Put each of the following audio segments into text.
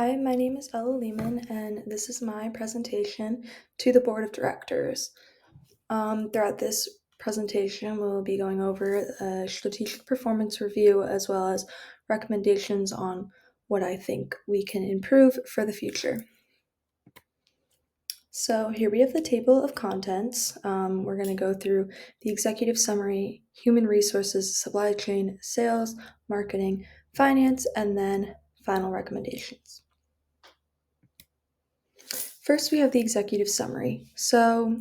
Hi, my name is Ella Lehman, and this is my presentation to the Board of Directors. Throughout this presentation, we'll be going over a strategic performance review as well as recommendations on what I think we can improve for the future. So here we have the table of contents. We're going to go through the executive summary, human resources, supply chain, sales, marketing, finance, and then final recommendations. First, we have the executive summary. So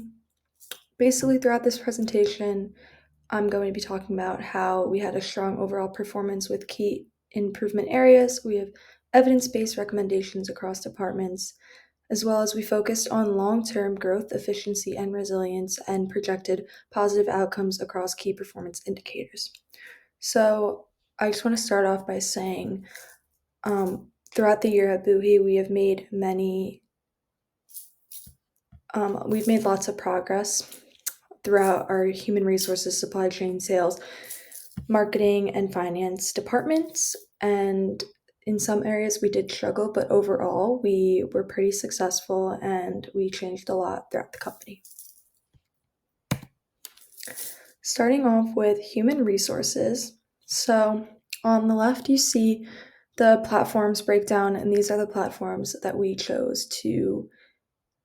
basically throughout this presentation, I'm going to be talking about how we had a strong overall performance with key improvement areas. We have evidence-based recommendations across departments, as well as we focused on long-term growth, efficiency, and resilience, and projected positive outcomes across key performance indicators. So I just want to start off by saying throughout the year at Buhi, we've made lots of progress throughout our human resources, supply chain, sales, marketing, and finance departments. And in some areas we did struggle, but overall we were pretty successful and we changed a lot throughout the company. Starting off with human resources. So on the left, you see the platforms breakdown, and these are the platforms that we chose to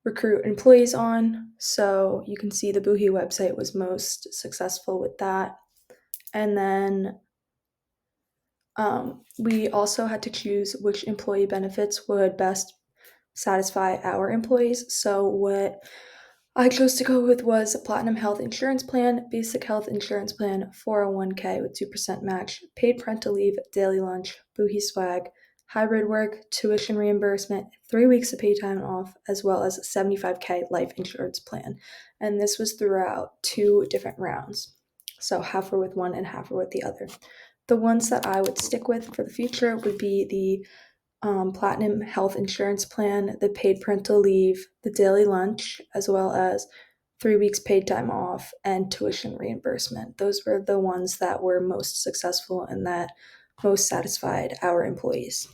recruit employees on. So you can see the Buhi website was most successful with that. And then we also had to choose which employee benefits would best satisfy our employees. So what I chose to go with was a Platinum Health Insurance Plan, Basic Health Insurance Plan, 401k with 2% match, paid parental leave, daily lunch, Buhi swag, hybrid work, tuition reimbursement, 3 weeks of paid time off, as well as a 75k life insurance plan. And this was throughout 2 different rounds. So half were with one and half were with the other. The ones that I would stick with for the future would be the Platinum Health Insurance Plan, the paid parental leave, the daily lunch, as well as 3 weeks paid time off and tuition reimbursement. Those were the ones that were most successful and that most satisfied our employees.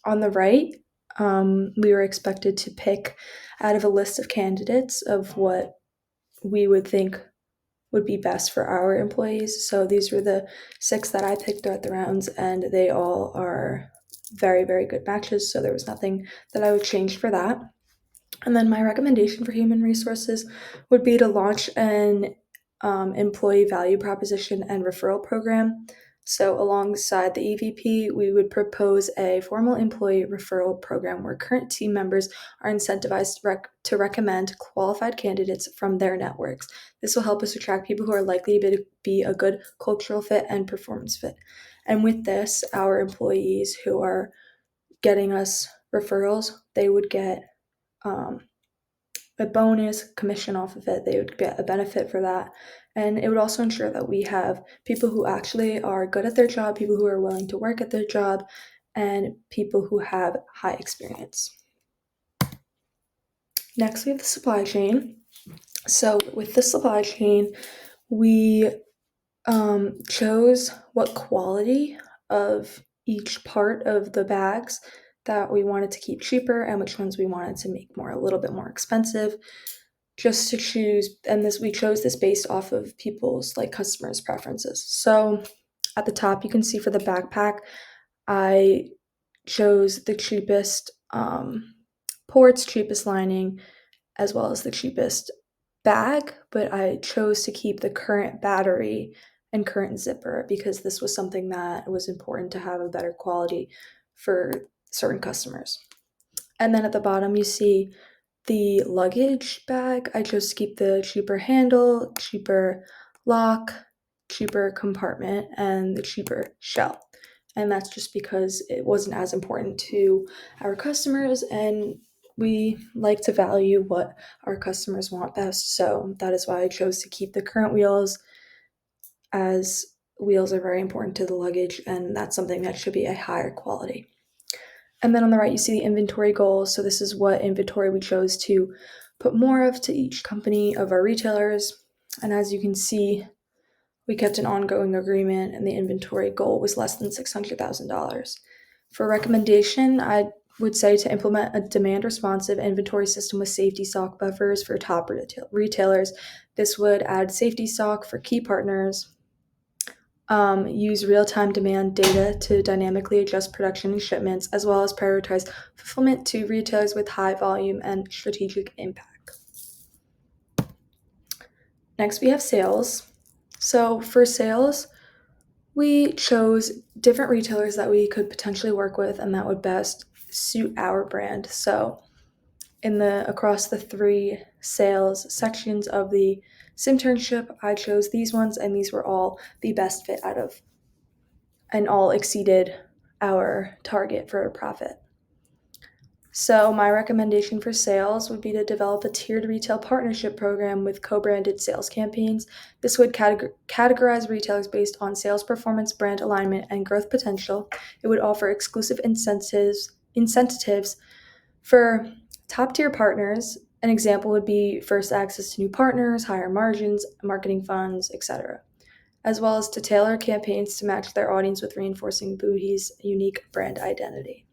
On the right, we were expected to pick out of a list of candidates of what we would think would be best for our employees. So these were the 6 that I picked throughout the rounds, and they all are very, very good matches. So there was nothing that I would change for that. And then my recommendation for human resources would be to launch an employee value proposition and referral program. So alongside the EVP, we would propose a formal employee referral program where current team members are incentivized to recommend qualified candidates from their networks. This will help us attract people who are likely to be a good cultural fit and performance fit. And with this, our employees who are getting us referrals, they would get a bonus commission off of it. They would get a benefit for that. And it would also ensure that we have people who actually are good at their job, people who are willing to work at their job, and people who have high experience. Next, we have the supply chain. So with the supply chain, we chose what quality of each part of the bags that we wanted to keep cheaper and which ones we wanted to make a little bit more expensive, just to choose. And we chose this based off of people's customers' preferences. So at the top, you can see for the backpack, I chose the cheapest ports, cheapest lining, as well as the cheapest bag, but I chose to keep the current battery and current zipper because this was something that was important to have a better quality for certain customers. And then at the bottom, you see the luggage bag. I chose to keep the cheaper handle, cheaper lock, cheaper compartment, and the cheaper shell. And that's just because it wasn't as important to our customers, and we like to value what our customers want best. So that is why I chose to keep the current wheels, as wheels are very important to the luggage, and that's something that should be a higher quality. And then on the right, you see the inventory goals. So this is what inventory we chose to put more of to each company of our retailers. And as you can see, we kept an ongoing agreement and the inventory goal was less than $600,000. For recommendation, I would say to implement a demand responsive inventory system with safety stock buffers for top retailers. This would add safety stock for key partners, use real time demand data to dynamically adjust production and shipments, as well as prioritize fulfillment to retailers with high volume and strategic impact. Next, we have sales. So, for sales, we chose different retailers that we could potentially work with and that would best suit our brand. So, across the 3 sales sections of the Simternship, I chose these ones, and these were all the best fit out of, and all exceeded our target for a profit. So, my recommendation for sales would be to develop a tiered retail partnership program with co branded sales campaigns. This would categorize retailers based on sales performance, brand alignment, and growth potential. It would offer exclusive incentives for top tier partners. An example would be first access to new partners, higher margins, marketing funds, etc., as well as to tailor campaigns to match their audience with reinforcing Boohoo's unique brand identity.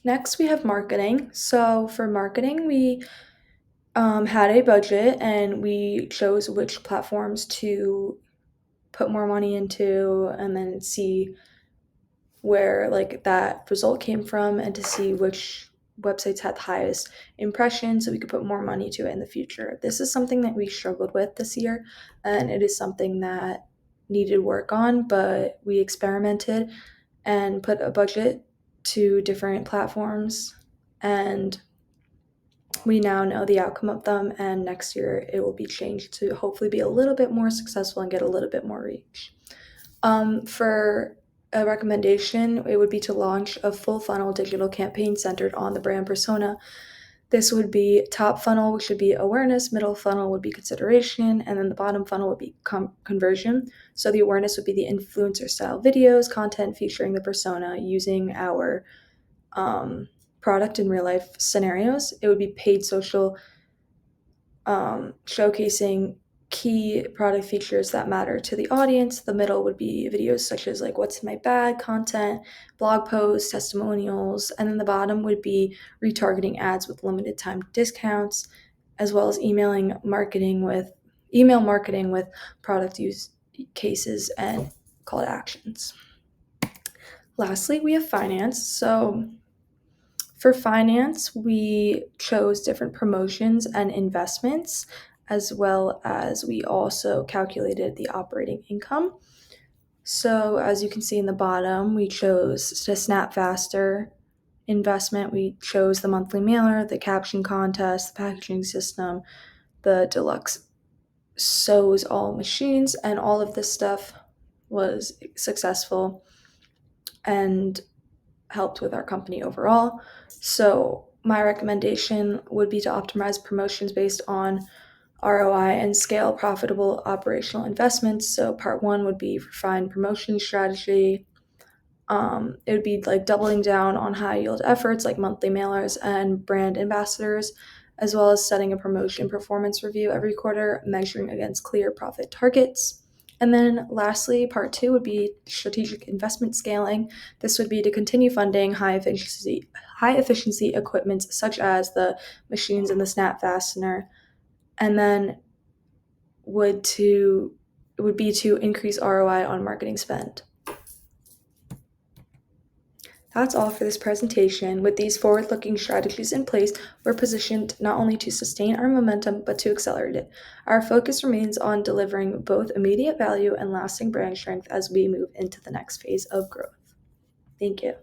Next, we have marketing. So, for marketing, we had a budget and we chose which platforms to put more money into and then see where that result came from and to see which websites had the highest impressions so we could put more money to it in the future. This is something that we struggled with this year, and it is something that needed work on, but we experimented and put a budget to different platforms, and we now know the outcome of them, and next year it will be changed to hopefully be a little bit more successful and get a little bit more reach. For a recommendation, it would be to launch a full funnel digital campaign centered on the brand persona. This would be top funnel, which would be awareness, middle funnel would be consideration, and then the bottom funnel would be conversion. So the awareness would be the influencer style videos, content featuring the persona using our product in real life scenarios. It would be paid social, showcasing key product features that matter to the audience. The middle would be videos such as what's in my bag, content, blog posts, testimonials, and then the bottom would be retargeting ads with limited time discounts, as well as email marketing with product use cases and call to actions. Lastly, we have finance. So for finance, we chose different promotions and investments, as well as we also calculated the operating income. So as you can see in the bottom, we chose the Snap Faster investment. We chose the monthly mailer, the caption contest, the packaging system, the deluxe sews all machines, and all of this stuff was successful and helped with our company overall. So my recommendation would be to optimize promotions based on ROI and scale profitable operational investments. So part 1 would be refine promotion strategy. It would be doubling down on high yield efforts like monthly mailers and brand ambassadors, as well as setting a promotion performance review every quarter, measuring against clear profit targets. And then lastly, part 2 would be strategic investment scaling. This would be to continue funding high efficiency equipment such as the machines and the snap fastener, and then would be to increase ROI on marketing spend. That's all for this presentation. With these forward-looking strategies in place, we're positioned not only to sustain our momentum, but to accelerate it. Our focus remains on delivering both immediate value and lasting brand strength as we move into the next phase of growth. Thank you.